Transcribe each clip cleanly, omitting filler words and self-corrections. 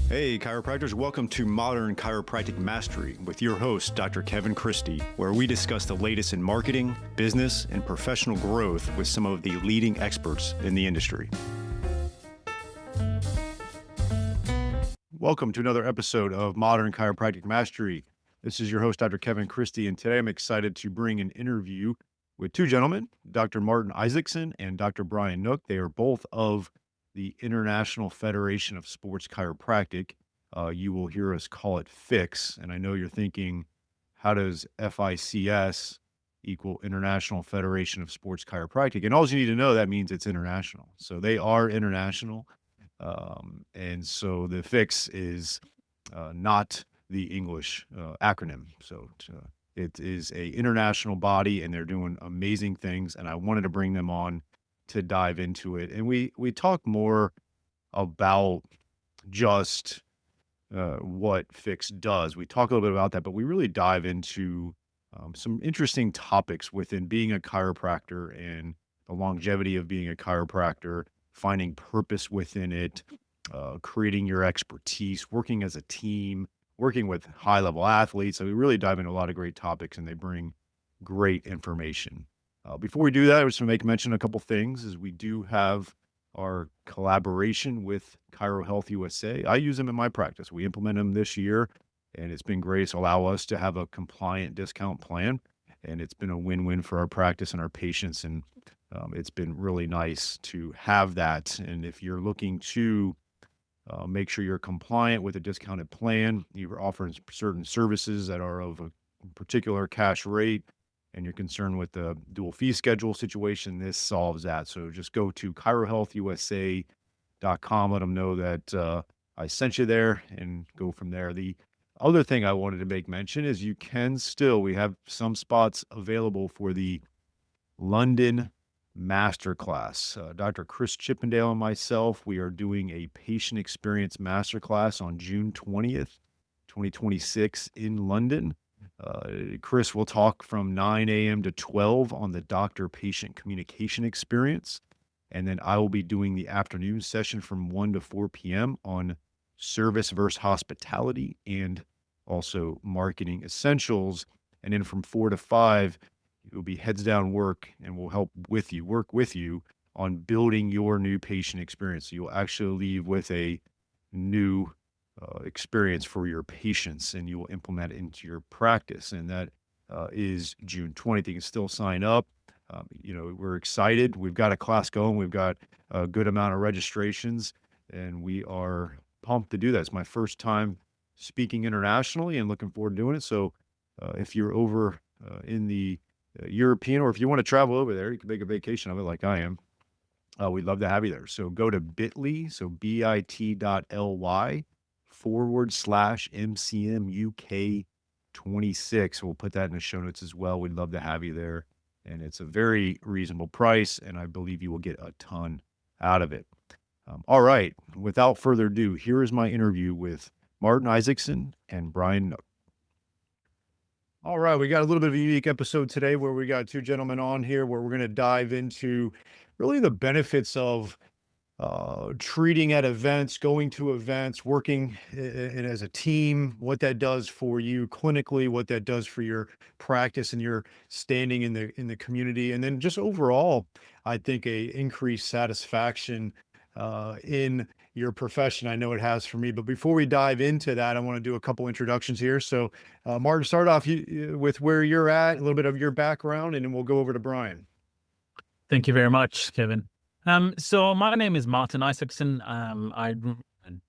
Hey, chiropractors, welcome to Modern Chiropractic Mastery with your host, Dr. Kevin Christie, where we discuss the latest in marketing, business, and professional growth with some of the leading experts in the industry. Welcome to another episode of Modern Chiropractic Mastery. This is your host, Dr. Kevin Christie, and today I'm excited to bring an interview with two gentlemen, Dr. Martin Isaacson and Dr. Brian Nook. They are both of the International Federation of Sports Chiropractic. You will hear us call it FICS. And I know you're thinking, how does FICS equal International Federation of Sports Chiropractic? And all you need to know, that means it's international. So they are international. And so the FICS is not the English acronym. So it is a international body, and they're doing amazing things. And I wanted to bring them on to dive into it. And we talk more about just what FICS does. We talk a little bit about that, but we really dive into some interesting topics within being a chiropractor and the longevity of being a chiropractor, finding purpose within it, creating your expertise, working as a team, working with high-level athletes. So we really dive into a lot of great topics, and they bring great information. Before we do that, I just want to make mention a couple things. Is we do have our collaboration with Chiro Health USA. I use them in my practice. We implement them this year, and it's been great. It's allow us to have a compliant discount plan, and it's been a win-win for our practice and our patients, and it's been really nice to have that. And if you're looking to make sure you're compliant with a discounted plan, you're offering certain services that are of a particular cash rate, and you're concerned with the dual fee schedule situation, this solves that. So just go to chirohealthusa.com, let them know that I sent you there, and go from there. The other thing I wanted to make mention is we have some spots available for the London Masterclass. Dr. Chris Chippendale and myself, we are doing a patient experience masterclass on June 20th, 2026 in London. Chris will talk from 9 a.m. to 12 on the doctor-patient communication experience. And then I will be doing the afternoon session from 1 to 4 p.m. on service versus hospitality and also marketing essentials. And then from 4 to 5, it will be heads down work, and we'll work with you on building your new patient experience. So you'll actually leave with a new experience for your patients, and you will implement it into your practice. And that is June 20th. You can still sign up. We're excited. We've got a class going. We've got a good amount of registrations, and we are pumped to do that. It's my first time speaking internationally, and looking forward to doing it. So if you're over in the European, or if you want to travel over there, you can make a vacation of it like I am. We'd love to have you there. So go to bit.ly, so bit.ly/MCMUK26. We'll put that in the show notes as well. We'd love to have you there. And it's a very reasonable price, and I believe you will get a ton out of it. All right. Without further ado, here is my interview with Martin Isaacson and Brian Nook. All right. We got a little bit of a unique episode today where we got two gentlemen on here where we're going to dive into really the benefits of treating at events, going to events, working as a team, what that does for you clinically, what that does for your practice and your standing in the community. And then just overall, I think a increased satisfaction in your profession. I know it has for me. But before we dive into that, I want to do a couple introductions here. So Martin, start off with where you're at, a little bit of your background, and then we'll go over to Brian. Thank you very much, Kevin. So my name is Martin Isaacson. I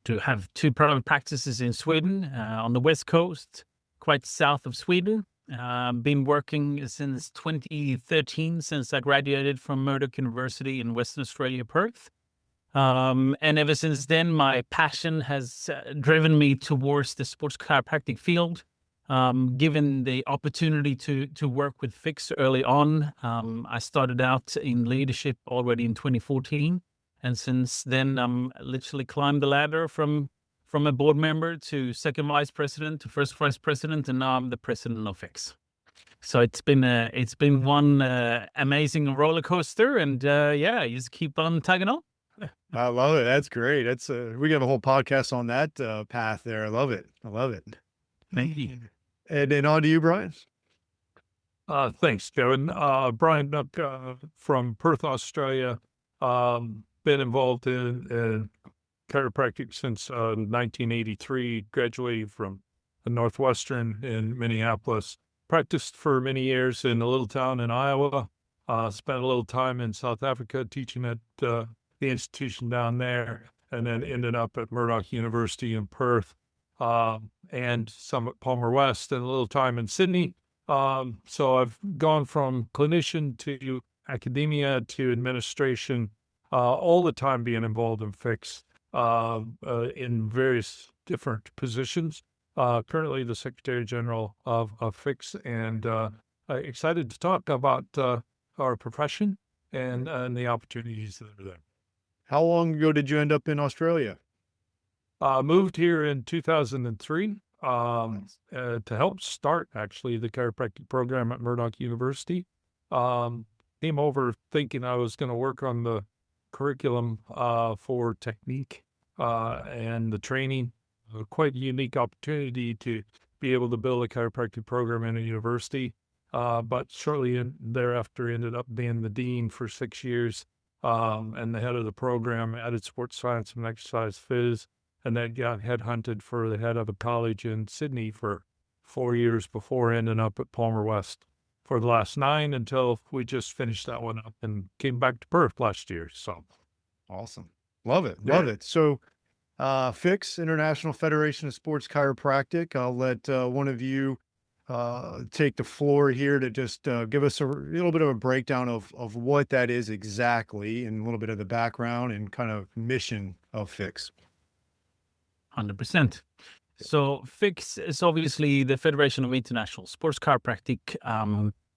do have two private practices in Sweden, on the West Coast, quite south of Sweden. Been working since 2013, since I graduated from Murdoch University in Western Australia, Perth. And ever since then, my passion has driven me towards the sports chiropractic field. Given the opportunity to work with FICS early on, I started out in leadership already in 2014. And since then, literally climbed the ladder from a board member to second vice president to first vice president, and now I'm the president of FICS. So it's been one amazing roller coaster, and you just keep on tagging on. I love it. That's great. That's we can have a whole podcast on that path there. I love it. I love it. Thank you. And then on to you, Brian. Thanks, Kevin. Brian Nook from Perth, Australia. Been involved in chiropractic since 1983. Graduated from Northwestern in Minneapolis. Practiced for many years in a little town in Iowa. Spent a little time in South Africa teaching at the institution down there, and then ended up at Murdoch University in Perth, and some at Palmer West, and a little time in Sydney. So I've gone from clinician to academia to administration, all the time being involved in FICS in various different positions. Currently the Secretary General of FICS, and excited to talk about our profession and the opportunities that are there. How long ago did you end up in Australia? Moved here in 2003 to help start, actually, the chiropractic program at Murdoch University. Came over thinking I was going to work on the curriculum for technique and the training. Quite a unique opportunity to be able to build a chiropractic program in a university. But shortly thereafter ended up being the dean for 6 years and the head of the program, added sports science and exercise phys, and then got headhunted for the head of a college in Sydney for 4 years before ending up at Palmer West for the last 9 until we just finished that one up and came back to Perth last year. So awesome. Love it. Love it. So FICS, International Federation of Sports Chiropractic. I'll let one of you take the floor here to just give us a little bit of a breakdown of what that is exactly, and a little bit of the background and kind of mission of FICS. 100%. So FICS is obviously the Federation of International Sports Chiropractic.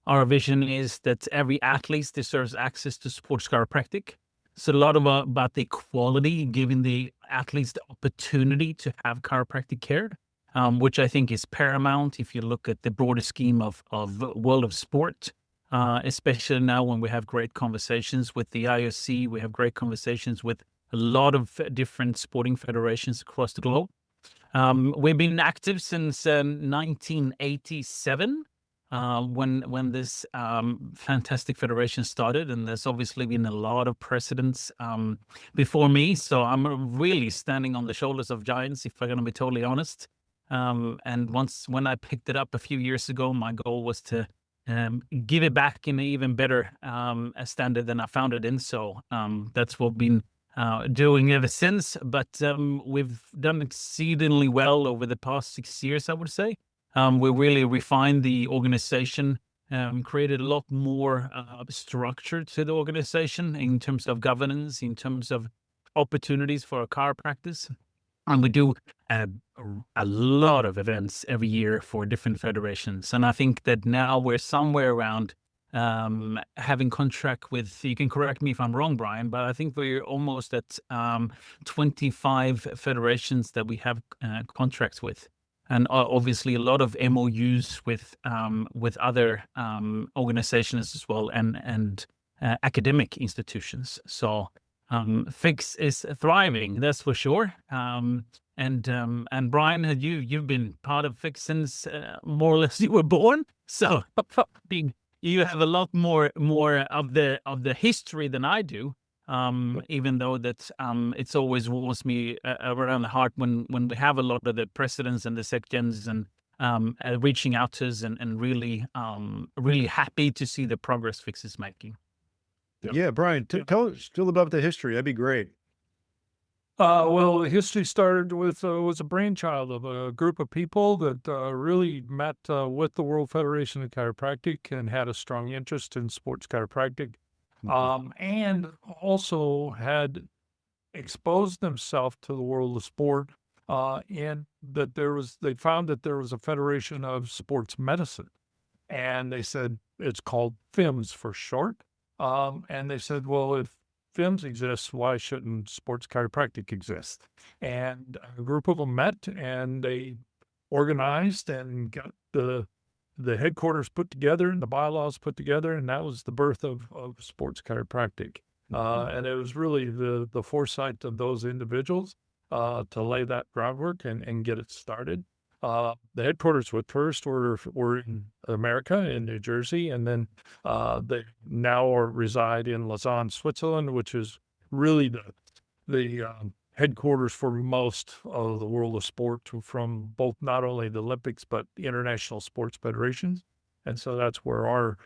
Our vision is that every athlete deserves access to sports chiropractic. So a lot about the equality, giving the athletes the opportunity to have chiropractic care, which I think is paramount if you look at the broader scheme of world of sport, especially now when we have great conversations with the IOC, we have great conversations with a lot of different sporting federations across the globe. We've been active since 1987, when this fantastic federation started, and there's obviously been a lot of precedents before me. So I'm really standing on the shoulders of giants, if I'm going to be totally honest. And when I picked it up a few years ago, my goal was to give it back in an even better standard than I found it in. So that's what we've been doing ever since. But we've done exceedingly well over the past 6 years, I would say. We really refined the organization, created a lot more structure to the organization in terms of governance, in terms of opportunities for our chiropractors. And we do a lot of events every year for different federations. And I think that now we're somewhere around having contract with, you can correct me if I'm wrong, Brian, but I think we're almost at 25 federations that we have contracts with. And obviously a lot of MOUs with other organizations as well, and academic institutions. So FICS is thriving, that's for sure. And Brian, you've been part of FICS since more or less you were born. So you have a lot more of the history than I do. Even though that it's always warms me around the heart when we have a lot of the presidents and the sections and reaching out to us and really happy to see the progress FICS is making. Yeah, Brian, tell us still about the history. That'd be great. Well, the history started with was a brainchild of a group of people that really met with the World Federation of Chiropractic and had a strong interest in sports chiropractic. And also had exposed themselves to the world of sport, and that they found that there was a federation of sports medicine, and they said it's called FIMS for short. And they said, well, if FIMS exists, why shouldn't sports chiropractic exist? And a group of them met and they organized and got the headquarters put together and the bylaws put together, and that was the birth of sports chiropractic. And it was really the foresight of those individuals to lay that groundwork and get it started. The headquarters were in America, in New Jersey, and then they now reside in Lausanne, Switzerland, which is really the headquarters for most of the world of sport, from both not only the Olympics but the international sports federations. And so that's where our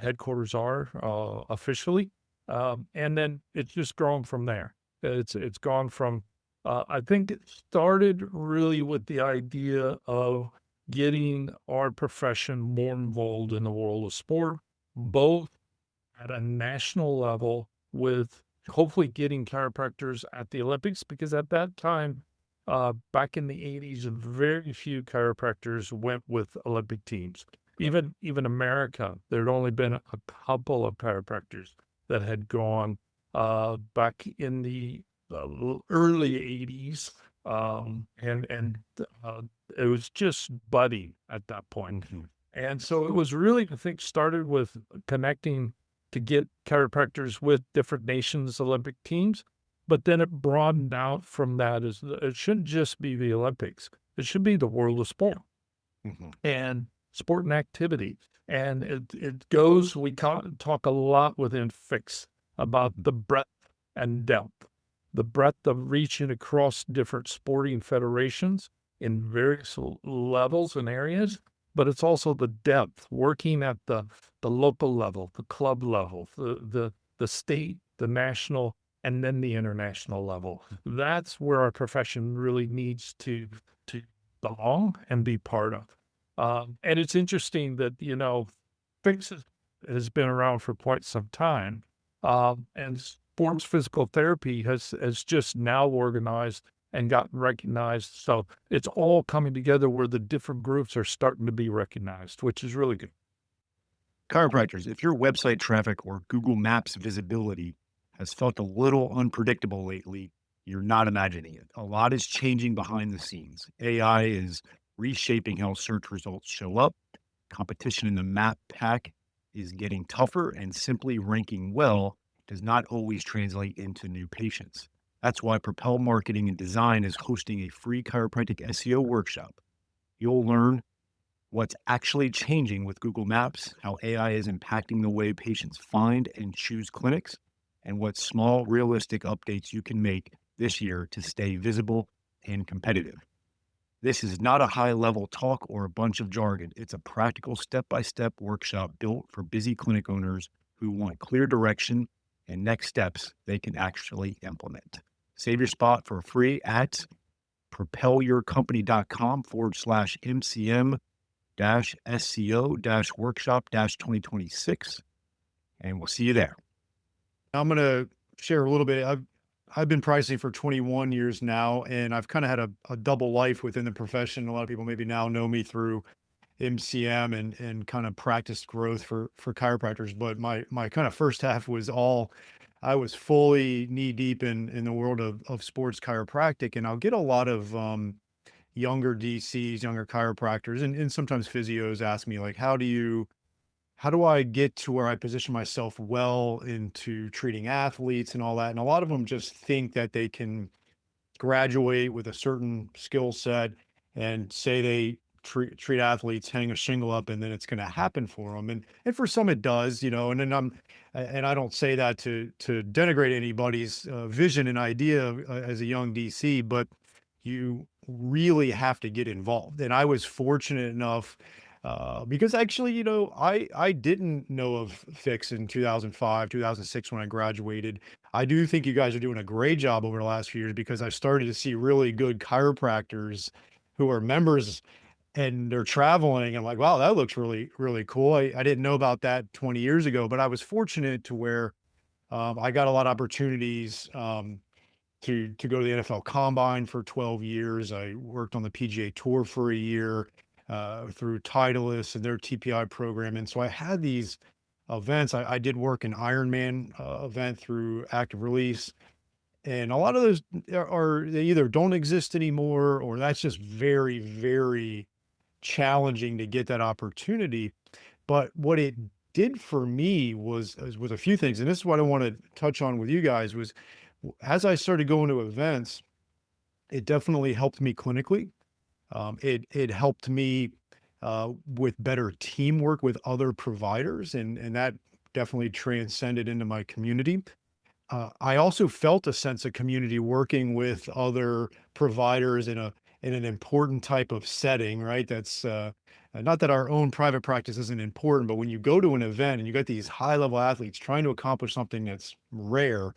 headquarters are officially. And then it's just grown from there. It's gone from I think it started really with the idea of getting our profession more involved in the world of sport, both at a national level, with hopefully getting chiropractors at the Olympics, because at that time, back in the 80s, very few chiropractors went with Olympic teams. Even America, there'd only been a couple of chiropractors that had gone back in the early 80s, and it was just budding at that point. And so it was really, I think, started with connecting to get chiropractors with different nations' Olympic teams, but then it broadened out from that. It shouldn't just be the Olympics; it should be the world of sport and sport and activity. And it goes. We talk a lot within FICS about the breadth and depth. The breadth of reaching across different sporting federations in various levels and areas, but it's also the depth, working at the local level, the club level, the state, the national, and then the international level. That's where our profession really needs to belong and be part of. And it's interesting that, FICS has been around for quite some time, and sports physical therapy has just now organized and gotten recognized. So it's all coming together where the different groups are starting to be recognized, which is really good. Chiropractors, if your website traffic or Google Maps visibility has felt a little unpredictable lately, you're not imagining it. A lot is changing behind the scenes. AI is reshaping how search results show up. Competition in the map pack is getting tougher, and simply ranking well does not always translate into new patients. That's why Propel Marketing and Design is hosting a free chiropractic SEO workshop. You'll learn what's actually changing with Google Maps, how AI is impacting the way patients find and choose clinics, and what small, realistic updates you can make this year to stay visible and competitive. This is not a high-level talk or a bunch of jargon. It's a practical step-by-step workshop built for busy clinic owners who want clear direction and next steps they can actually implement. Save your spot for free at propelyourcompany.com/MCM-SEO-workshop-2026. And we'll see you there. I'm going to share a little bit. I've been pricing for 21 years now, and I've kind of had a double life within the profession. A lot of people maybe now know me through MCM and kind of practice growth for chiropractors. But my kind of first half was I was fully knee deep in the world of sports chiropractic, and I'll get a lot of younger DCs, younger chiropractors, and sometimes physios ask me, like, how do I get to where I position myself well into treating athletes and all that? And a lot of them just think that they can graduate with a certain skill set and say they treat athletes, hang a shingle up, and then it's going to happen for them. And for some it does, and then I don't say that to denigrate anybody's vision and idea as a young DC, but you really have to get involved. And I was fortunate enough because actually, I didn't know of FICS in 2005, 2006 when I graduated. I do think you guys are doing a great job over the last few years, because I started to see really good chiropractors who are members and they're traveling. I'm like, wow, that looks really, really cool. I didn't know about that 20 years ago, but I was fortunate to where I got a lot of opportunities to go to the NFL Combine for 12 years. I worked on the PGA Tour for a year through Titleist and their TPI program. And so I had these events. I did work an Ironman event through Active Release. And a lot of those they either don't exist anymore, or that's just very, very challenging to get that opportunity. But what it did for me was a few things, and this is what I want to touch on with you guys was as I started going to events, it definitely helped me clinically. It helped me with better teamwork with other providers, and that definitely transcended into my community. I also felt a sense of community working with other providers in an important type of setting, right? That's not that our own private practice isn't important, but when you go to an event and you got these high level athletes trying to accomplish something that's rare,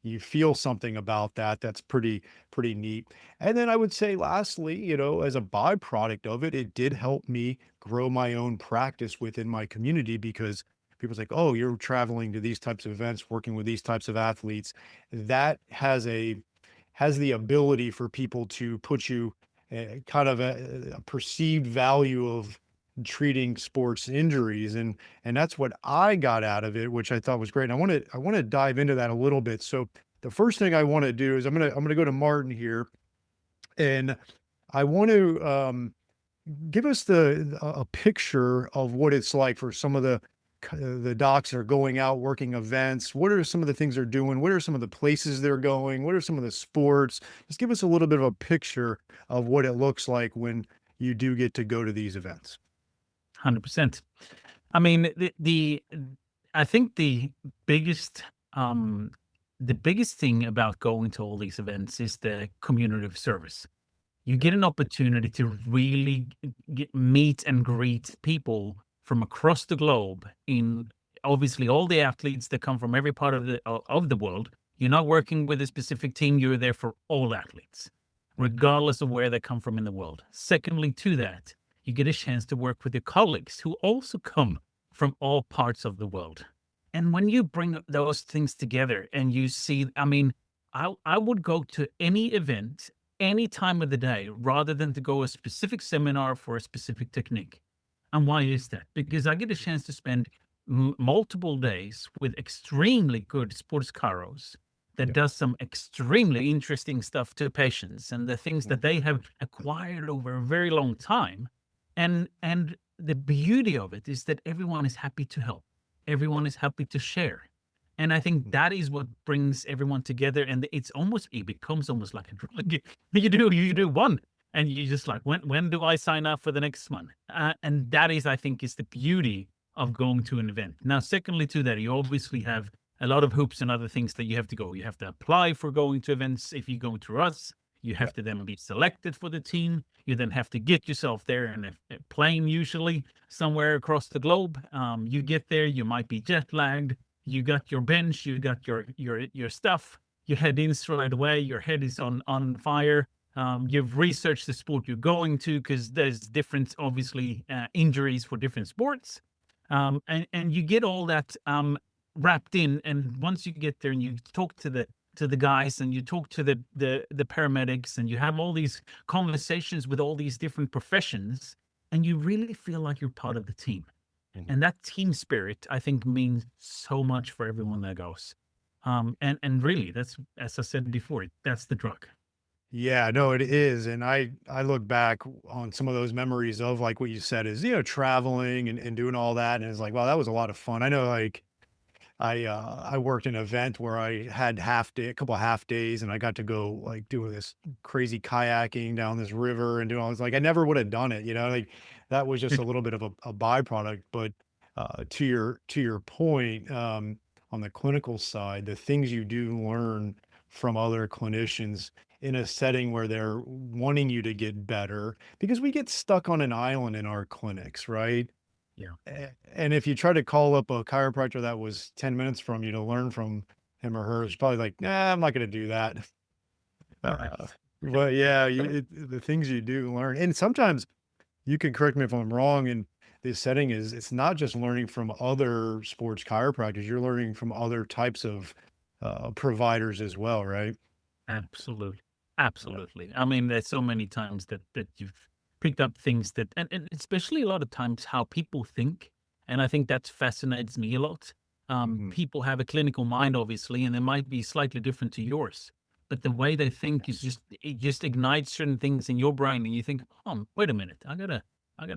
you feel something about that. That's pretty neat. And then I would say, lastly, as a byproduct of it, it did help me grow my own practice within my community because people's like, oh, you're traveling to these types of events, working with these types of athletes. That has the ability for people to put you kind of a perceived value of treating sports injuries, and that's what I got out of it, which I thought was great. And I want to dive into that a little bit. So the first thing I want to do is I'm gonna go to Martin here, and I want to give us a picture of what it's like for some of the docs that are going out working events. What are some of the things they're doing? What are some of the places they're going? What are some of the sports? Just give us a little bit of a picture of what it looks like when you do get to go to these events. 100%. I mean, I think the biggest thing about going to all these events is the community of service. You get an opportunity to really meet and greet people from across the globe. In obviously all the athletes that come from every part of the world. You're not working with a specific team. You're there for all athletes, regardless of where they come from in the world. Secondly, to that, you get a chance to work with your colleagues who also come from all parts of the world. And when you bring those things together and you see, I mean, I would go to any event, any time of the day, rather than to go a specific seminar for a specific technique. And why is that? Because I get a chance to spend multiple days with extremely good sports chiros that Yeah. does some extremely interesting stuff to patients and the things Mm. that they have acquired over a very long time. And the beauty of it is that everyone is happy to help. Everyone is happy to share. And I think Mm. that is what brings everyone together. And it becomes almost like a drug. You do one, and you just like, when do I sign up for the next one? And that is, I think, is the beauty of going to an event. Now, secondly to that, you obviously have a lot of hoops and other things that you have to go. You have to apply for going to events. If you go through us, you have to then be selected for the team. You then have to get yourself there in a plane, usually somewhere across the globe. You get there, you might be jet lagged. You got your bench, you got your stuff. You head in straight away. Your head is on fire. You've researched the sport you're going to because there's different, obviously, injuries for different sports. And you get all that wrapped in. And once you get there and you talk to the guys and you talk to the paramedics and you have all these conversations with all these different professions, and you really feel like you're part of the team. Mhm. And that team spirit, I think, means so much for everyone that goes. And really, that's, as I said before, that's the drug. Yeah, no, it is. And I look back on some of those memories of like what you said is, traveling and doing all that. And it's like, wow, that was a lot of fun. I know like I worked an event where I had a couple of half days, and I got to go like do this crazy kayaking down this river and do all this. Like I never would have done it, like that was just a little bit of a byproduct. But to your point, on the clinical side, the things you do learn from other clinicians in a setting where they're wanting you to get better, because we get stuck on an island in our clinics, right? Yeah. And if you try to call up a chiropractor that was 10 minutes from you to learn from him or her, it's probably like, nah, I'm not going to do that. All right. Uh, but yeah, the things you do learn, and sometimes you can correct me if I'm wrong. In this setting, is it's not just learning from other sports chiropractors; you're learning from other types of providers as well, right? Absolutely. Yeah. Absolutely. I mean, there's so many times that you've picked up things that, and especially a lot of times how people think. And I think that fascinates me a lot. Mhm. People have a clinical mind, obviously, and it might be slightly different to yours. But the way they think is it just ignites certain things in your brain, and you think, oh, wait a minute, I got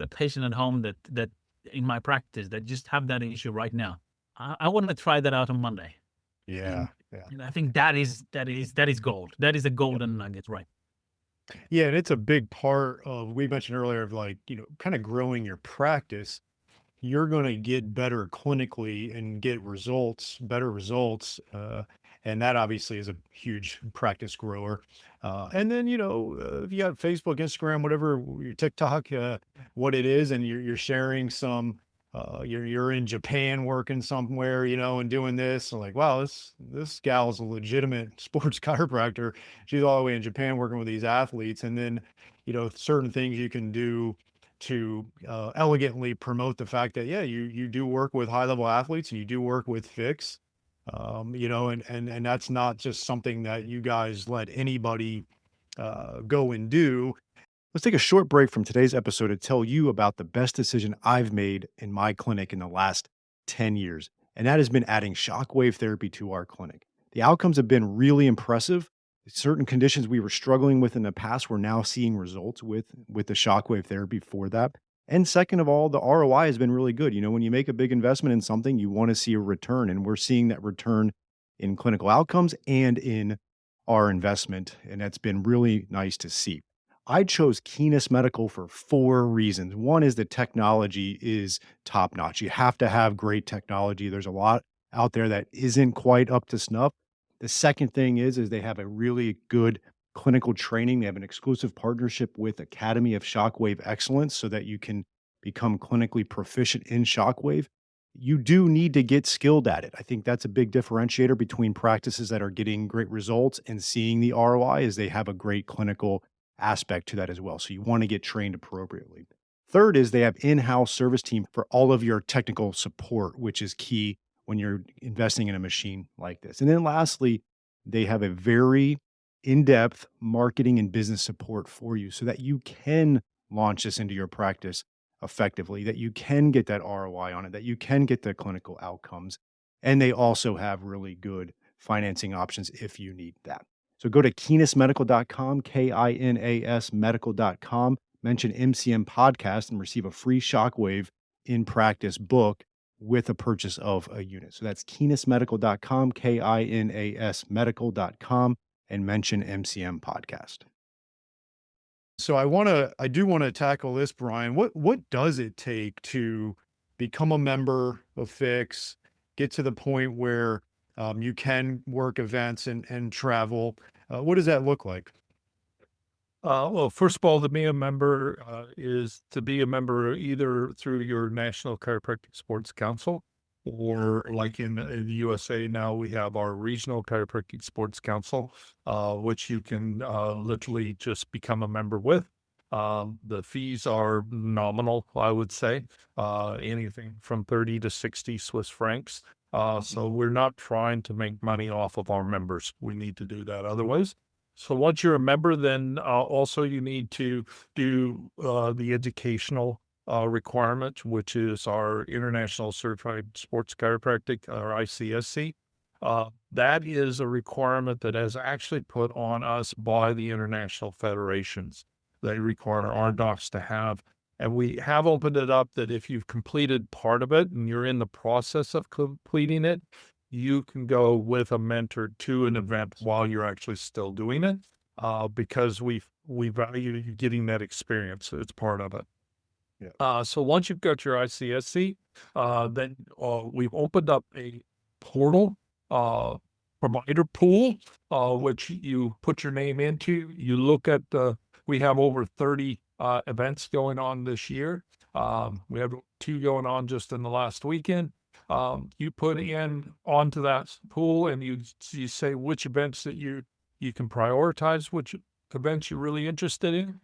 a patient at home that in my practice that just have that issue right now. I want to try that out on Monday. Yeah. And I think that is gold. That is a golden nugget, right? Yeah, and it's a big part of we mentioned earlier of kind of growing your practice. You're going to get better clinically and get better results. And that obviously is a huge practice grower. And then, if you got Facebook, Instagram, whatever, your TikTok, what it is, and you're sharing some, you're in Japan working somewhere, and doing this, and like, wow, this gal's a legitimate sports chiropractor. She's all the way in Japan working with these athletes. And then, certain things you can do to elegantly promote the fact that, yeah, you do work with high level athletes and you do work with FICS, and that's not just something that you guys let anybody go and do. Let's take a short break from today's episode to tell you about the best decision I've made in my clinic in the last 10 years, and that has been adding shockwave therapy to our clinic. The outcomes have been really impressive. Certain conditions we were struggling with in the past, we're now seeing results with the shockwave therapy for that. And second of all, the ROI has been really good. When you make a big investment in something, you want to see a return, and we're seeing that return in clinical outcomes and in our investment, and that's been really nice to see. I chose Keenest Medical for 4 reasons. One is the technology is top notch. You have to have great technology. There's a lot out there that isn't quite up to snuff. The second thing is they have a really good clinical training. They have an exclusive partnership with Academy of Shockwave Excellence so that you can become clinically proficient in shockwave. You do need to get skilled at it. I think that's a big differentiator between practices that are getting great results and seeing the ROI is they have a great clinical aspect to that as well. So you want to get trained appropriately. Third is they have in-house service team for all of your technical support, which is key when you're investing in a machine like this. And then lastly, they have a very in-depth marketing and business support for you so that you can launch this into your practice effectively, that you can get that ROI on it, that you can get the clinical outcomes. And they also have really good financing options if you need that. So go to KeenestMedical.com, KINAS medical.com, mention MCM podcast and receive a free shockwave in practice book with a purchase of a unit. So that's KeenestMedical.com, KINAS medical.com, and mention MCM podcast. So I do want to tackle this, Brian. What does it take to become a member of FICS, get to the point where you can work events and travel? What does that look like? Well, first of all, to be a member is to be a member either through your National Chiropractic Sports Council or like in the USA now, we have our Regional Chiropractic Sports Council, which you can literally just become a member with. The fees are nominal, I would say, anything from 30 to 60 Swiss francs. So we're not trying to make money off of our members. We need to do that otherwise. So once you're a member, then also you need to do the educational requirement, which is our International Certified Sports Chiropractic, or ICSC. That is a requirement that is actually put on us by the international federations. They require our docs to have. And we have opened it up that if you've completed part of it and you're in the process of completing it, you can go with a mentor to an event while you're actually still doing it, because we value you getting that experience. It's part of it. Yeah. So once you've got your ICSC, then we've opened up a portal provider pool, which you put your name into. You look at we have over 30 events going on this year. We have 2 going on just in the last weekend. You put in onto that pool and you say which events that you can prioritize, which events you're really interested in.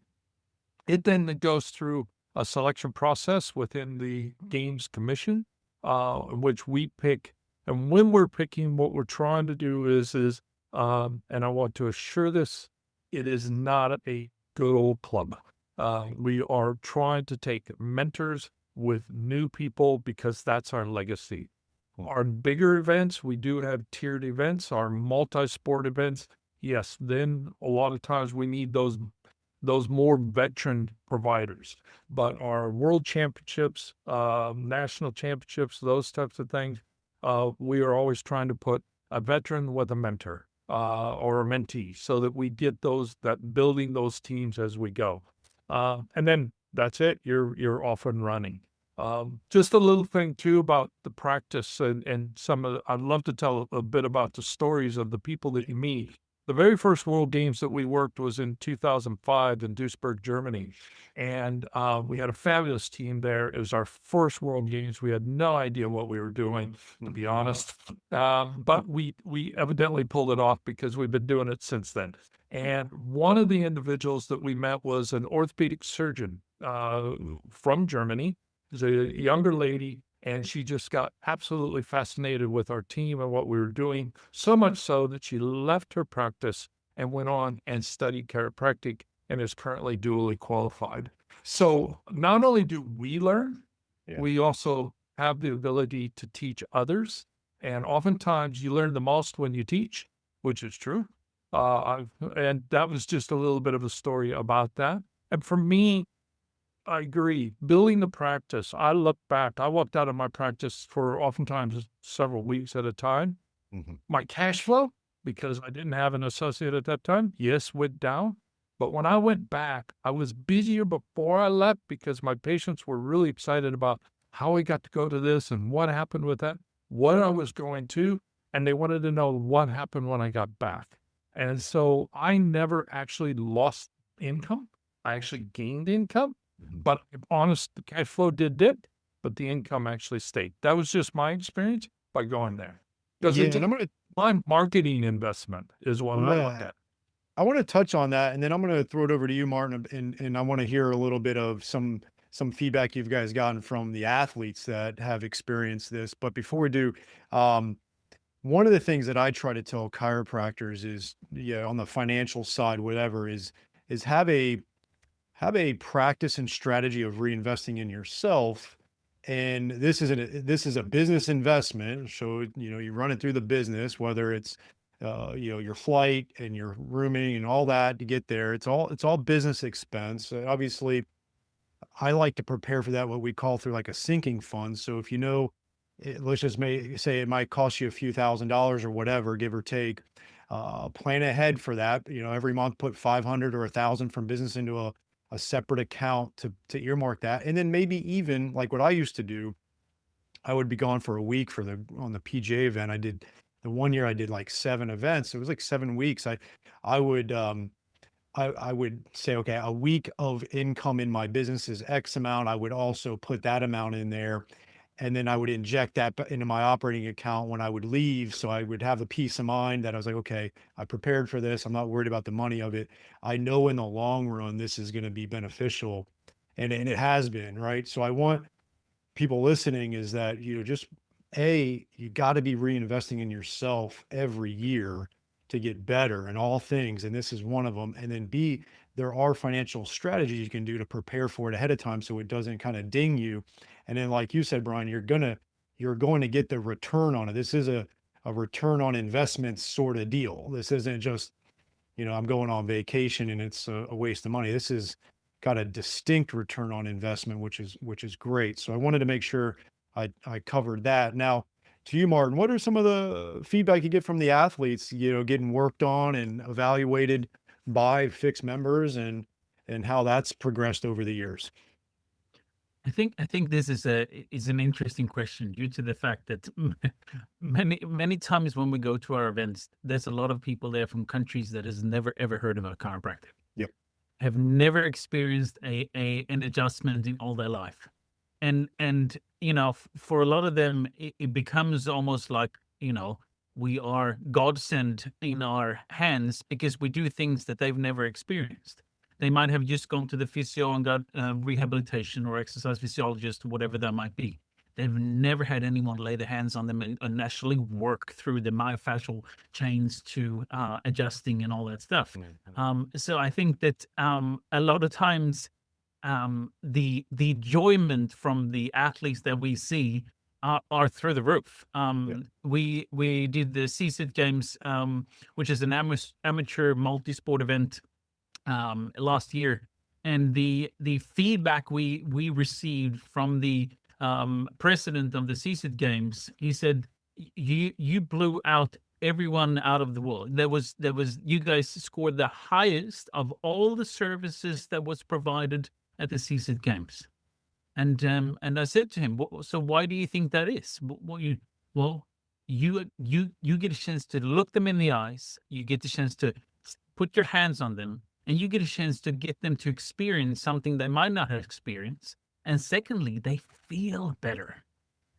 It then goes through a selection process within the Games Commission, which we pick. And when we're picking, what we're trying to do is, and I want to assure this, it is not a good old club. We are trying to take mentors with new people because that's our legacy. Our bigger events, we do have tiered events, our multi-sport events. Yes, then a lot of times we need those those more veteran providers. But our world championships, national championships, those types of things, we are always trying to put a veteran with a mentor or a mentee so that we get that building those teams as we go. And then that's it. You're off and running. Just a little thing too about the practice and I'd love to tell a bit about the stories of the people that you meet. The very first World Games that we worked was in 2005 in Duisburg, Germany. And we had a fabulous team there. It was our first World Games. We had no idea what we were doing, to be honest. But we evidently pulled it off because we've been doing it since then. And one of the individuals that we met was an orthopedic surgeon from Germany. It was a younger lady, and she just got absolutely fascinated with our team and what we were doing, so much so that she left her practice and went on and studied chiropractic and is currently dually qualified. So not only do we learn, we also have the ability to teach others. And oftentimes you learn the most when you teach, which is true. And that was just a little bit of a story about that. And for me, I agree. Building the practice, I look back, I walked out of my practice for oftentimes several weeks at a time. My cash flow, because I didn't have an associate at that time, yes, went down. But when I went back, I was busier before I left because my patients were really excited about how I got to go to this and what happened with that, what I was going to, and they wanted to know what happened when I got back. And so I never actually lost income. I actually gained income. But I'm honest, the cash flow did dip, but the income actually stayed. That was just my experience by going there. Because my marketing investment is what I look at. I want to touch on that, and then I'm going to throw it over to you, Martin, and I want to hear a little bit of some feedback you've guys gotten from the athletes that have experienced this. But before we do, one of the things that I try to tell chiropractors is, on the financial side, whatever, is have a practice and strategy of reinvesting in yourself. And this is a business investment. So, you run it through the business, whether it's, your flight and your rooming and all that to get there. It's all business expense. Obviously, I like to prepare for that, what we call through like a sinking fund. So if let's just say it might cost you a few $1,000s or whatever, give or take, plan ahead for that. Every month, put 500 or 1,000 from business into a separate account to earmark that. And then maybe even like what I used to do, I would be gone for a week on the PGA event. The one year I did like 7 events. It was like 7 weeks. I would say, okay, a week of income in my business is X amount. I would also put that amount in there. And then I would inject that into my operating account when I would leave. So I would have the peace of mind that I was like, okay, I prepared for this. I'm not worried about the money of it. I know in the long run, this is going to be beneficial. And it has been, right? So I want people listening is that, you got to be reinvesting in yourself every year to get better in all things. And this is one of them. And then B, there are financial strategies you can do to prepare for it ahead of time so it doesn't kind of ding you. And then, like you said, Brian, you're going to get the return on it. This is a return on investment sort of deal. This isn't just, I'm going on vacation and it's a waste of money. This has got a distinct return on investment, which is great. So I wanted to make sure I covered that. Now, to you, Martin, what are some of the feedback you get from the athletes, getting worked on and evaluated by FICS members and how that's progressed over the years? I think this is an interesting question due to the fact that many times when we go to our events, there's a lot of people there from countries that has never ever heard about chiropractic. Yep. Have never experienced an adjustment in all their life. And for a lot of them, it becomes almost like, we are God sent in our hands because we do things that they've never experienced. They might have just gone to the physio and got rehabilitation or exercise physiologist, whatever that might be. They've never had anyone lay their hands on them and actually work through the myofascial chains to adjusting and all that stuff. So I think that a lot of times the enjoyment from the athletes that we see are through the roof. We did the CSIT Games, which is an amateur multi-sport event last year, and the feedback we received from the president of the CSIT games, he said, you blew out everyone out of the world. There was you guys scored the highest of all the services that was provided at the CSIT games. And I said to him, so why do you think that is? Well, you get a chance to look them in the eyes. You get the chance to put your hands on them, and you get a chance to get them to experience something they might not have experienced. And secondly, they feel better.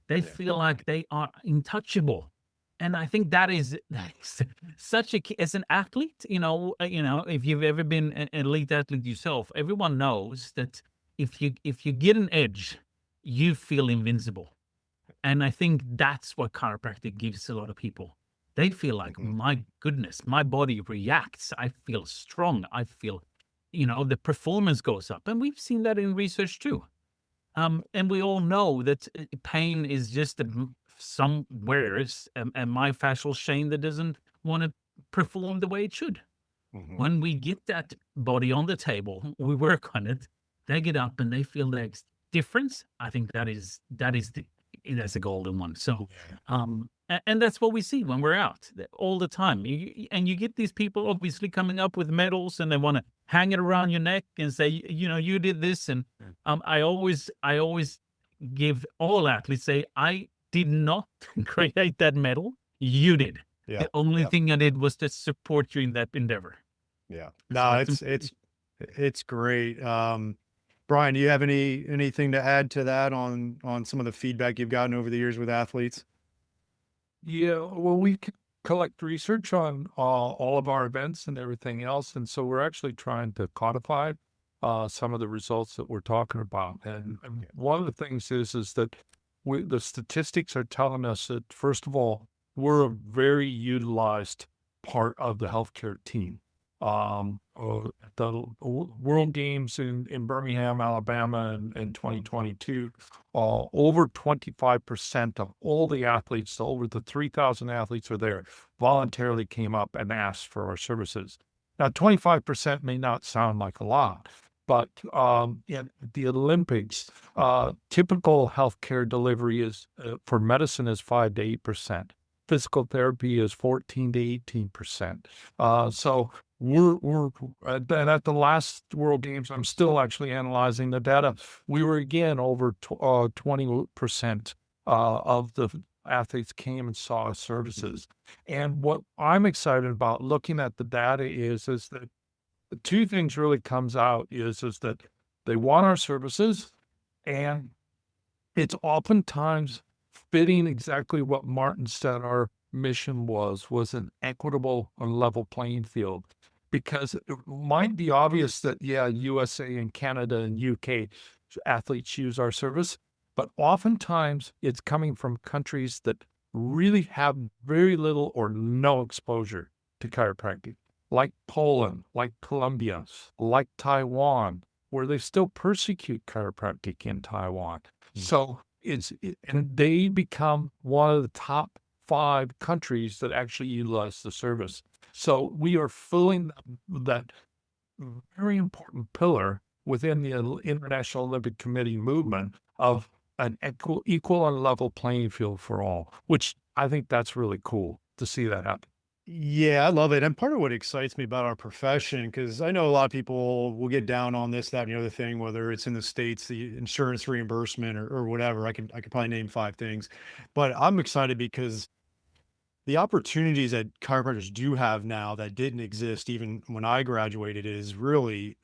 They feel like they are untouchable. And I think that's such a key. As an athlete, if you've ever been an elite athlete yourself, everyone knows that if you get an edge, you feel invincible. And I think that's what chiropractic gives a lot of people. They feel like, my goodness, my body reacts. I feel strong. I feel, the performance goes up. And we've seen that in research too. And we all know that pain is just somewhere a myofascial chain that doesn't want to perform the way it should. When we get that body on the table, we work on it, they get up and they feel the difference. I think that's a golden one. So, and that's what we see when we're out all the time. You get these people obviously coming up with medals, and they want to hang it around your neck and say, you did this. And I always give all athletes, say, I did not create that medal. You did. Yeah. The only thing I did was to support you in that endeavor. Yeah. No, it's great. Brian, do you have anything to add to that on some of the feedback you've gotten over the years with athletes? Yeah, well, we collect research on all of our events and everything else, and so we're actually trying to codify some of the results that we're talking about. And one of the things is that the statistics are telling us that, first of all, we're a very utilized part of the healthcare team. The World Games in Birmingham, Alabama in 2022, over 25% of all the athletes, over the 3,000 athletes are there, voluntarily came up and asked for our services. Now, 25% may not sound like a lot, but in the Olympics, typical healthcare delivery is for medicine is 5 to 8%. Physical therapy is 14 to 18%. So we're at the last World Games, I'm still actually analyzing the data. We were again over 20% of the athletes came and saw our services. And what I'm excited about looking at the data is that the two things really comes out is that they want our services, and it's oftentimes fitting exactly what Martin said our mission was an equitable and level playing field. Because it might be obvious that, USA and Canada and UK athletes use our service, but oftentimes it's coming from countries that really have very little or no exposure to chiropractic, like Poland, like Colombia, like Taiwan, where they still persecute chiropractic in Taiwan. So and they become one of the top 5 countries that actually utilize the service. So we are filling that very important pillar within the International Olympic Committee movement of an equal and level playing field for all, which I think that's really cool to see that happen. Yeah, I love it. And part of what excites me about our profession, because I know a lot of people will get down on this, that, and the other thing, whether it's in the States, the insurance reimbursement or whatever. I could probably name 5 things, but I'm excited because the opportunities that chiropractors do have now that didn't exist even when I graduated is really,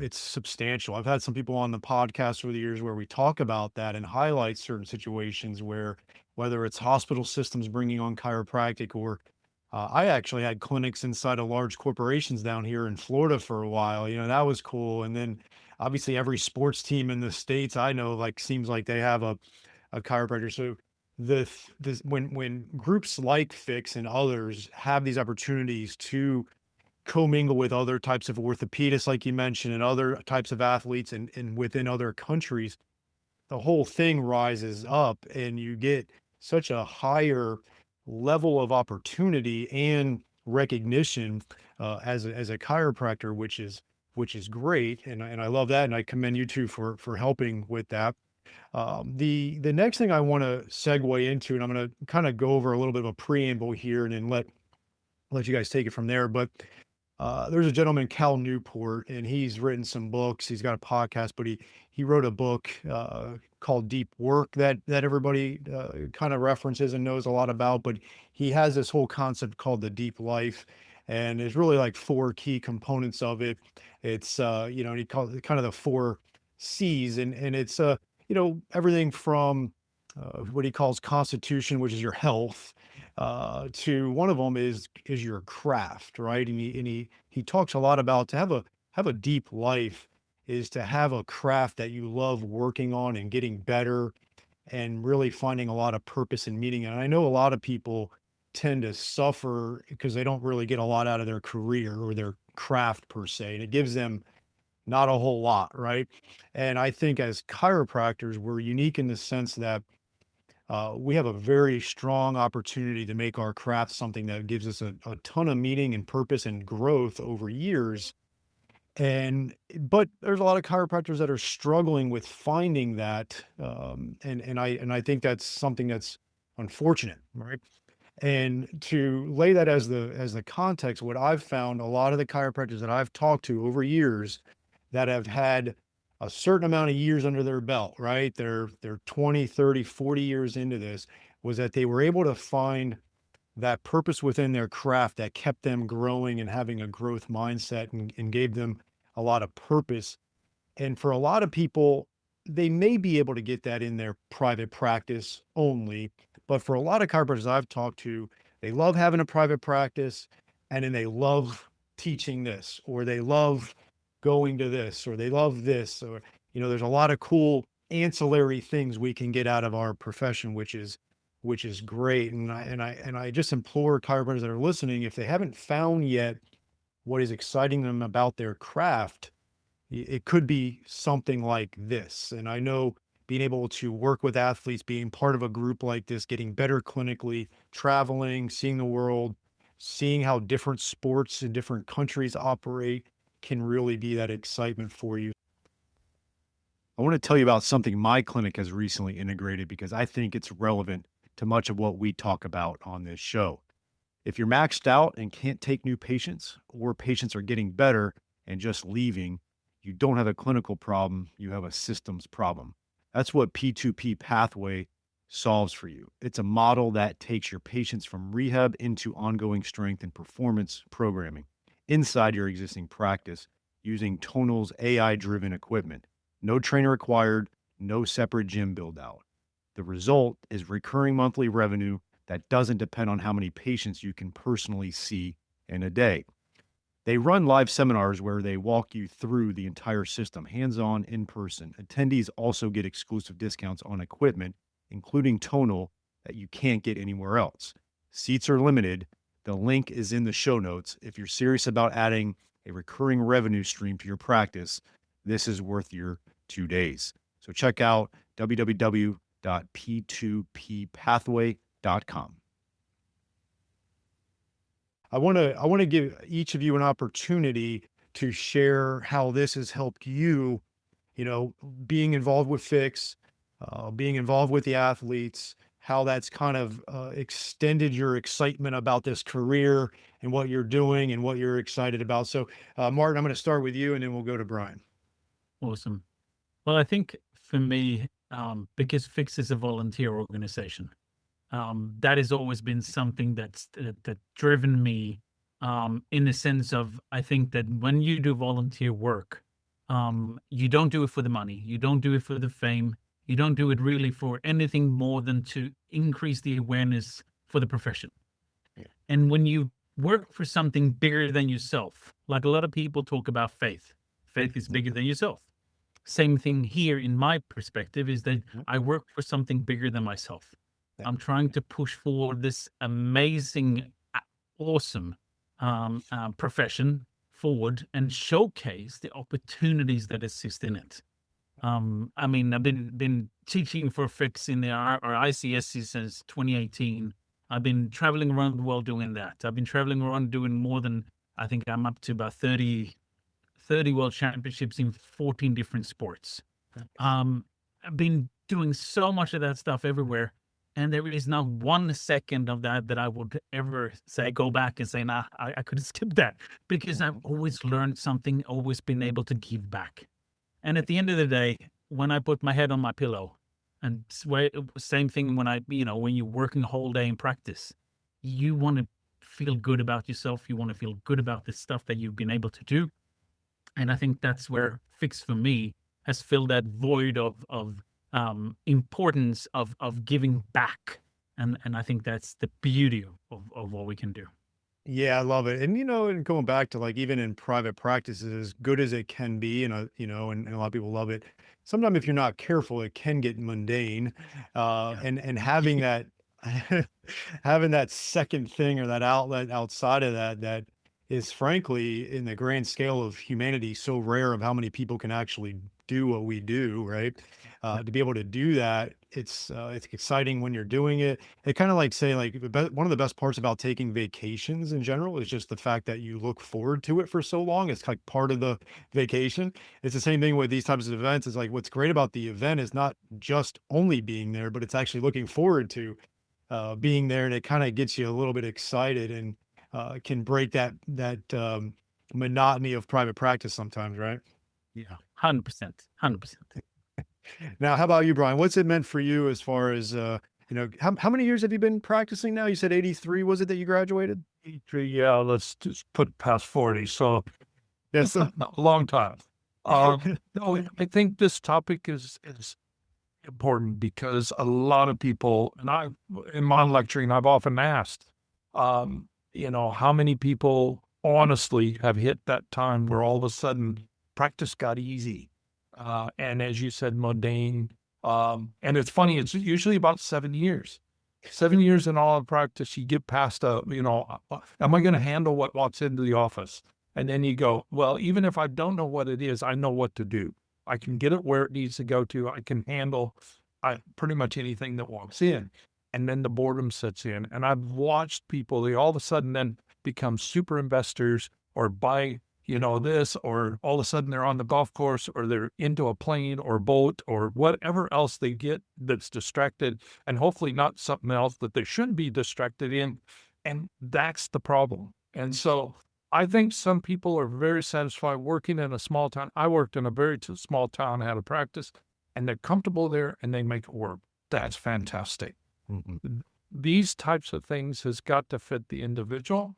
it's substantial. I've had some people on the podcast over the years where we talk about that and highlight certain situations where, whether it's hospital systems bringing on chiropractic, or I actually had clinics inside of large corporations down here in Florida for a while. That was cool. And then obviously every sports team in the States I know, seems like they have a chiropractor. So when groups like FICS and others have these opportunities to commingle with other types of orthopedists, like you mentioned, and other types of athletes and within other countries, the whole thing rises up and you get such a higher level of opportunity and recognition as a chiropractor, which is which is great. And I love that. And I commend you two for helping with that. The next thing I want to segue into, and I'm going to kind of go over a little bit of a preamble here and then let you guys take it from there. But there's a gentleman, Cal Newport, and he's written some books. He's got a podcast, but he wrote a book called Deep Work that everybody kind of references and knows a lot about. But he has this whole concept called the deep life, and there's really like four key components of it. It's and he calls it kind of the four C's, and it's everything from what he calls constitution, which is your health, to one of them is your craft, right? And he talks a lot about to have a deep life is to have a craft that you love working on and getting better and really finding a lot of purpose and meaning. And I know a lot of people tend to suffer because they don't really get a lot out of their career or their craft per se, and it gives them not a whole lot, right? And I think as chiropractors, we're unique in the sense that we have a very strong opportunity to make our craft something that gives us a ton of meaning and purpose and growth over years. But there's a lot of chiropractors that are struggling with finding that, and I think that's something that's unfortunate, right? And to lay that as the context, what I've found, a lot of the chiropractors that I've talked to over years that have had a certain amount of years under their belt, right? They're 20, 30, 40 years into this, was that they were able to find that purpose within their craft that kept them growing and having a growth mindset and gave them a lot of purpose. And for a lot of people, they may be able to get that in their private practice only. But for a lot of chiropractors I've talked to, they love having a private practice and then they love teaching this, or they love going to this, or they love this, or, there's a lot of cool ancillary things we can get out of our profession, which is great. And I just implore chiropractors that are listening, if they haven't found yet what is exciting them about their craft, it could be something like this. And I know being able to work with athletes, being part of a group like this, getting better clinically, traveling, seeing the world, seeing how different sports in different countries operate can really be that excitement for you. I want to tell you about something my clinic has recently integrated because I think it's relevant to much of what we talk about on this show. If you're maxed out and can't take new patients, or patients are getting better and just leaving, you don't have a clinical problem, you have a systems problem. That's what P2P Pathway solves for you. It's a model that takes your patients from rehab into ongoing strength and performance programming inside your existing practice using Tonal's AI-driven equipment. No trainer required, no separate gym build out. The result is recurring monthly revenue that doesn't depend on how many patients you can personally see in a day. They run live seminars where they walk you through the entire system, hands-on, in person. Attendees also get exclusive discounts on equipment, including Tonal, that you can't get anywhere else. Seats are limited. The link is in the show notes. If you're serious about adding a recurring revenue stream to your practice, this is worth your 2 days. So check out www.p2ppathway.com. I want to give each of you an opportunity to share how this has helped you, being involved with FICS, being involved with the athletes, how that's kind of extended your excitement about this career and what you're doing and what you're excited about. So, Martin, I'm going to start with you and then we'll go to Brian. Awesome. Well, I think for me, because FICS is a volunteer organization, that has always been something that's driven me in the sense of, I think that when you do volunteer work, you don't do it for the money. You don't do it for the fame. You don't do it really for anything more than to increase the awareness for the profession. Yeah. And when you work for something bigger than yourself, like a lot of people talk about faith is bigger than yourself. Same thing here in my perspective is that I work for something bigger than myself. Yeah. I'm trying to push forward this amazing, awesome profession forward and showcase the opportunities that exist in it. I mean, I've been teaching for FICS in our ICS since 2018. I've been traveling around the world doing that. I've been traveling around doing more than, I think I'm up to about 30 30 world championships in 14 different sports. I've been doing so much of that stuff everywhere. And there is not 1 second of that I would ever say, go back and say, nah, I could have skipped that, because I've always learned something, always been able to give back. And at the end of the day, when I put my head on my pillow, and same thing when when you're working a whole day in practice, you want to feel good about yourself. You want to feel good about the stuff that you've been able to do. And I think that's where FICS for me has filled that void of importance of giving back. And I think that's the beauty of what we can do. Yeah, I love it. And, and going back to like even in private practices, as good as it can be, and, and a lot of people love it. Sometimes if you're not careful, it can get mundane. And having that, having that second thing or that outlet outside of that is frankly, in the grand scale of humanity, so rare of how many people can actually do what we do, right? To be able to do that, it's exciting when you're doing it. It kind of like say like one of the best parts about taking vacations in general is just the fact that you look forward to it for so long. It's like part of the vacation. It's the same thing with these types of events. It's like what's great about the event is not just only being there, but it's actually looking forward to being there, and it kind of gets you a little bit excited and can break that monotony of private practice sometimes, right? Yeah, 100%, 100%. Now, how about you, Brian? What's it meant for you as far as, how many years have you been practicing now? You said 83, was it that you graduated? 83, yeah, let's just put past 40. So Yes. a long time. No, I think this topic is important because a lot of people, and in my lecturing, I've often asked, how many people honestly have hit that time where all of a sudden practice got easy. And as you said, mundane. And it's funny, it's usually about 7 years. 7 years in all of practice, you get past am I going to handle what walks into the office? And then you go, well, even if I don't know what it is, I know what to do. I can get it where it needs to go to. I can handle pretty much anything that walks in. And then the boredom sets in. And I've watched people, they all of a sudden then become super investors or buy this, or all of a sudden they're on the golf course, or they're into a plane or boat or whatever else they get that's distracted, and hopefully not something else that they shouldn't be distracted in. And that's the problem. And so I think some people are very satisfied working in a small town. I worked in a very small town, had a practice, and they're comfortable there and they make it work. That's fantastic. Mm-hmm. These types of things has got to fit the individual.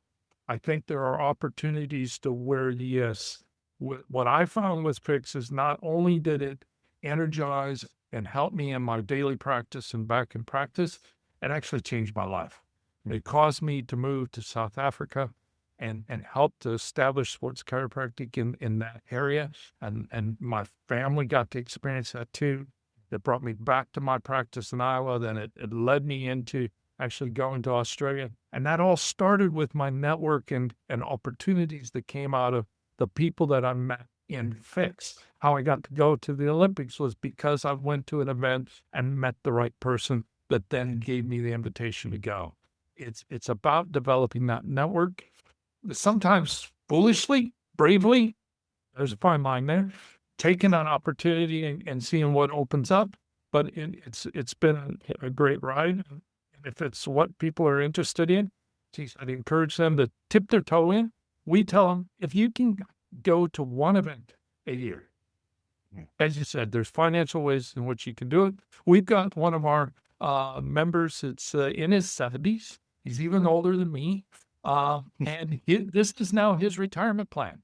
I think there are opportunities to where, yes, what I found with FICS is not only did it energize and help me in my daily practice and back in practice, it actually changed my life. It caused me to move to South Africa and help to establish sports chiropractic in that area. And my family got to experience that too. It brought me back to my practice in Iowa. Then it led me into actually going to Australia. And that all started with my network and opportunities that came out of the people that I met in FICS. How I got to go to the Olympics was because I went to an event and met the right person that then gave me the invitation to go. It's about developing that network, sometimes foolishly, bravely. There's a fine line there. Taking an opportunity and seeing what opens up. But it's been a great ride. If it's what people are interested in, I'd encourage them to tip their toe in. We tell them, if you can go to one event a year, as you said, there's financial ways in which you can do it. We've got one of our members that's in his 70s. He's even older than me. And this is now his retirement plan.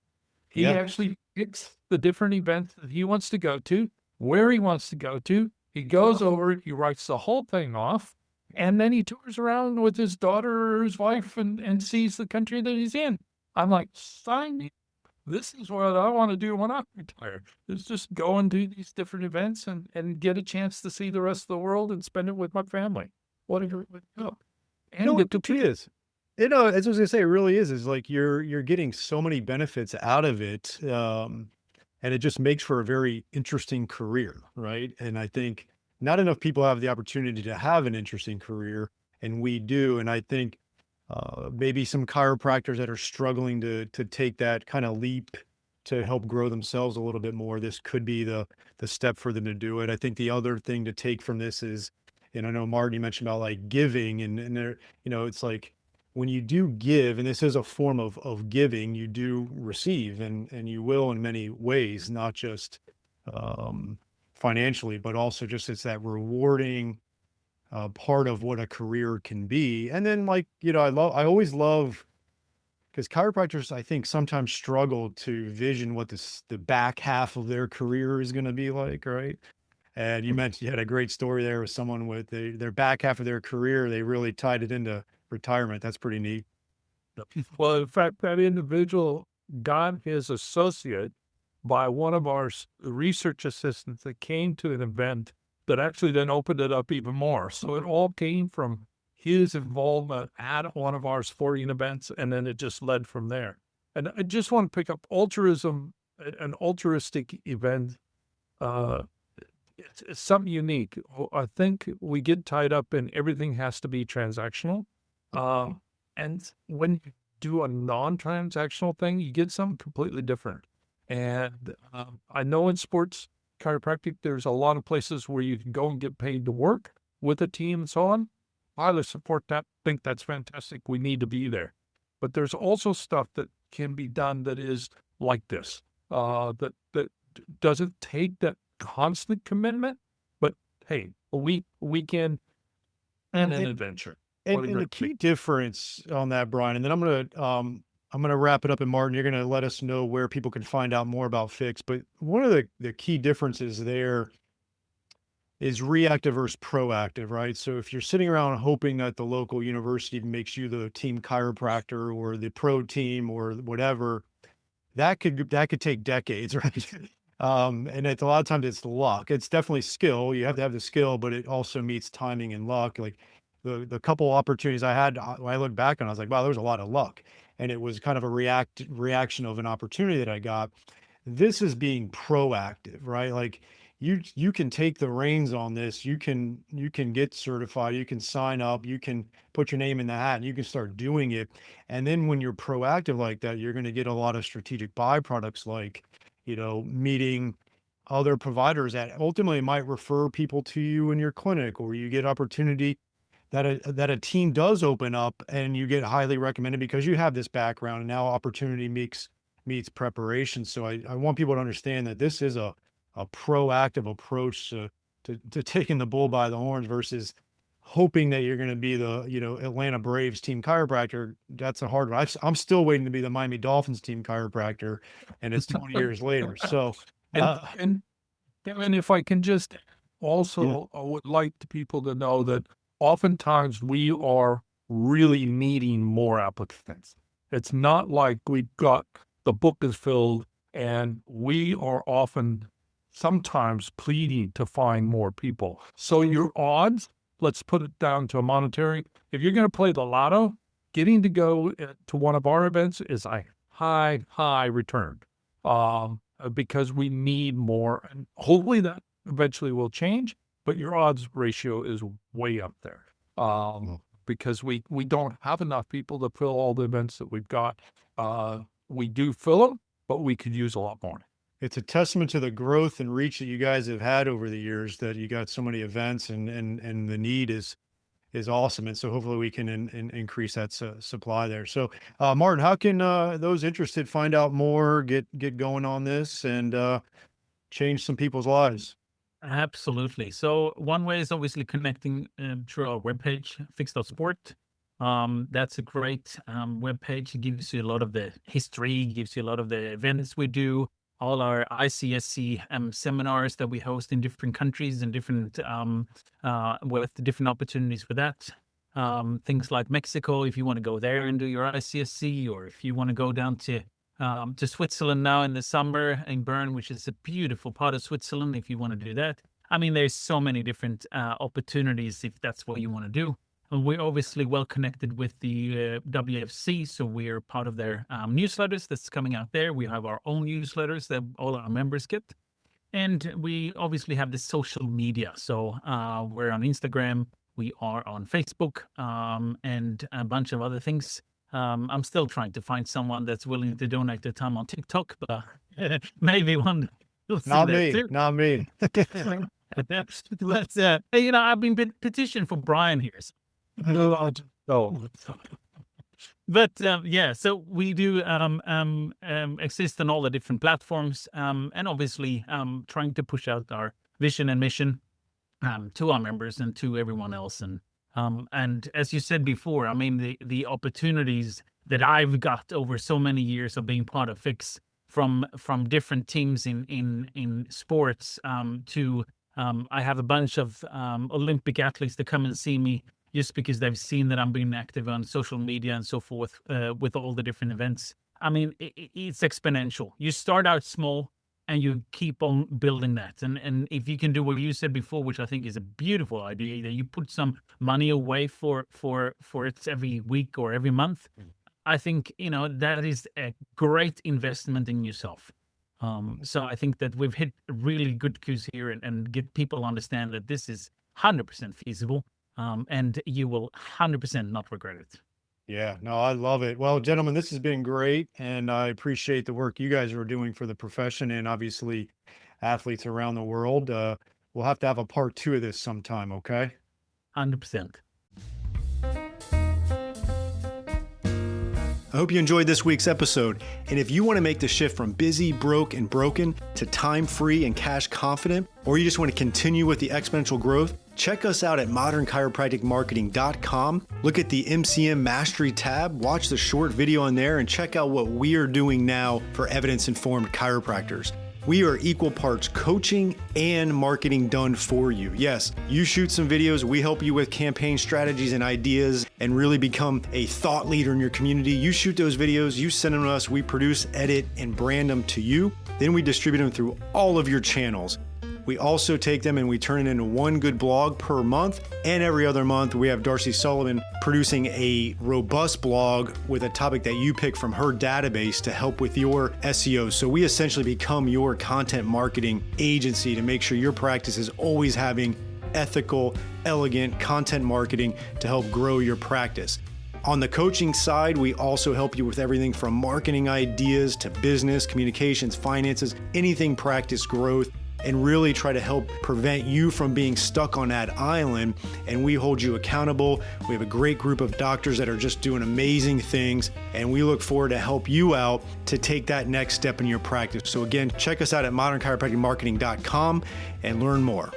He actually picks the different events that he wants to go to, where he wants to go to. He goes over, he writes the whole thing off. And then he tours around with his daughter or his wife and sees the country that he's in. I'm like, sign me. This is what I want to do when I retire. Is just go and do these different events and get a chance to see the rest of the world and spend it with my family. What a great way to go. And get to it is. As I was gonna say, it really is like you're getting so many benefits out of it. And it just makes for a very interesting career, right? And I think not enough people have the opportunity to have an interesting career, and we do. And I think maybe some chiropractors that are struggling to take that kind of leap to help grow themselves a little bit more, this could be the step for them to do it. I think the other thing to take from this is, and I know Martin, you mentioned about like giving, and there, it's like when you do give, and this is a form of giving, you do receive, and you will in many ways, not just financially, but also just it's that rewarding part of what a career can be. And then like, I always love, because chiropractors, I think, sometimes struggle to vision what the back half of their career is going to be like, right? And you mentioned you had a great story there with someone with their back half of their career. They really tied it into retirement. That's pretty neat. Well, in fact, that individual got his associate by one of our research assistants that came to an event that actually then opened it up even more. So it all came from his involvement at one of our sporting events, and then it just led from there. And I just want to pick up altruism, an altruistic event. It's something unique. I think we get tied up in everything has to be transactional. And when you do a non-transactional thing, you get something completely different. And I know in sports chiropractic, there's a lot of places where you can go and get paid to work with a team and so on. I highly support that. Think that's fantastic. We need to be there. But there's also stuff that can be done that is like this, that doesn't take that constant commitment, but hey, a weekend and an adventure. And the key difference on that, Brian, and then I'm gonna wrap it up. And Martin, you're gonna let us know where people can find out more about FICS. But one of the key differences there is reactive versus proactive, right? So if you're sitting around hoping that the local university makes you the team chiropractor or the pro team or whatever, that could take decades, right? And it's a lot of times it's luck. It's definitely skill. You have to have the skill, but it also meets timing and luck. Like the couple opportunities I had, when I look back on, I was like, wow, there was a lot of luck, and it was kind of a reaction of an opportunity that I got. This is being proactive, right? Like you can take the reins on this. You can get certified. You can sign up. You can put your name in the hat, and you can start doing it. And then when you're proactive like that, you're going to get a lot of strategic byproducts, like meeting other providers that ultimately might refer people to you in your clinic, or you get opportunity that a team does open up and you get highly recommended because you have this background, and now opportunity meets preparation. So I want people to understand that this is a proactive approach to taking the bull by the horns versus hoping that you're going to be the Atlanta Braves team chiropractor. That's a hard one. I'm still waiting to be the Miami Dolphins team chiropractor, and it's 20 years later. So and if I can just also, I would like people to know that oftentimes we are really needing more applicants. It's not like we've got the book is filled, and we are sometimes pleading to find more people. So your odds, let's put it down to a monetary. If you're going to play the lotto, getting to go to one of our events is a high return, because we need more, and hopefully that eventually will change. But your odds ratio is way up there, because we don't have enough people to fill all the events that we've got. We do fill them, but we could use a lot more. It's a testament to the growth and reach that you guys have had over the years that you got so many events, and the need is awesome. And so hopefully we can increase that supply there. So Martin, how can those interested find out more, get going on this, and change some people's lives? Absolutely. So one way is obviously connecting through our webpage, fix.sport. That's a great webpage. It gives you a lot of the history, gives you a lot of the events we do, all our ICSC seminars that we host in different countries and different with different opportunities for that. Things like Mexico, if you want to go there and do your ICSC, or if you want to go down to Switzerland now in the summer in Bern, which is a beautiful part of Switzerland, if you want to do that. I mean, there's so many different opportunities if that's what you want to do. And we're obviously well connected with the WFC, so we're part of their newsletters that's coming out there. We have our own newsletters that all our members get. And we obviously have the social media. So we're on Instagram, we are on Facebook, and a bunch of other things. I'm still trying to find someone that's willing to donate their time on TikTok, but Maybe one day you'll see Not that me, too. not me. But I've been petitioned for Brian here. Oh, But so we do exist on all the different platforms, and obviously trying to push out our vision and mission to our members and to everyone else. And as you said before, I mean, the opportunities that I've got over so many years of being part of FICS, from different teams in sports to I have a bunch of Olympic athletes that come and see me just because they've seen that I'm being active on social media and so forth with all the different events. I mean, it's exponential. You start out small and you keep on building that. And if you can do what you said before, which I think is a beautiful idea, that you put some money away for it every week or every month, I think, that is a great investment in yourself. So I think that we've hit a really good cues here and get people understand that this is 100% feasible. And you will 100% not regret it. Yeah, no, I love it. Well, gentlemen, this has been great, and I appreciate the work you guys are doing for the profession and obviously athletes around the world. We'll have to have a part 2 of this sometime, okay? 100%. I hope you enjoyed this week's episode. And if you want to make the shift from busy, broke, and broken to time-free and cash confident, or you just want to continue with the exponential growth, check us out at modernchiropracticmarketing.com. Look at the MCM Mastery tab, watch the short video on there, and check out what we are doing now for evidence-informed chiropractors. We are equal parts coaching and marketing done for you. Yes, you shoot some videos, we help you with campaign strategies and ideas and really become a thought leader in your community. You shoot those videos, you send them to us, we produce, edit, and brand them to you. Then we distribute them through all of your channels. We also take them and we turn it into one good blog per month. And every other month, we have Darcy Sullivan producing a robust blog with a topic that you pick from her database to help with your SEO. So we essentially become your content marketing agency to make sure your practice is always having ethical, elegant content marketing to help grow your practice. On the coaching side, we also help you with everything from marketing ideas to business, communications, finances, anything practice growth, and really try to help prevent you from being stuck on that island. And we hold you accountable. We have a great group of doctors that are just doing amazing things, and we look forward to help you out to take that next step in your practice. So again, check us out at modernchiropracticmarketing.com and learn more.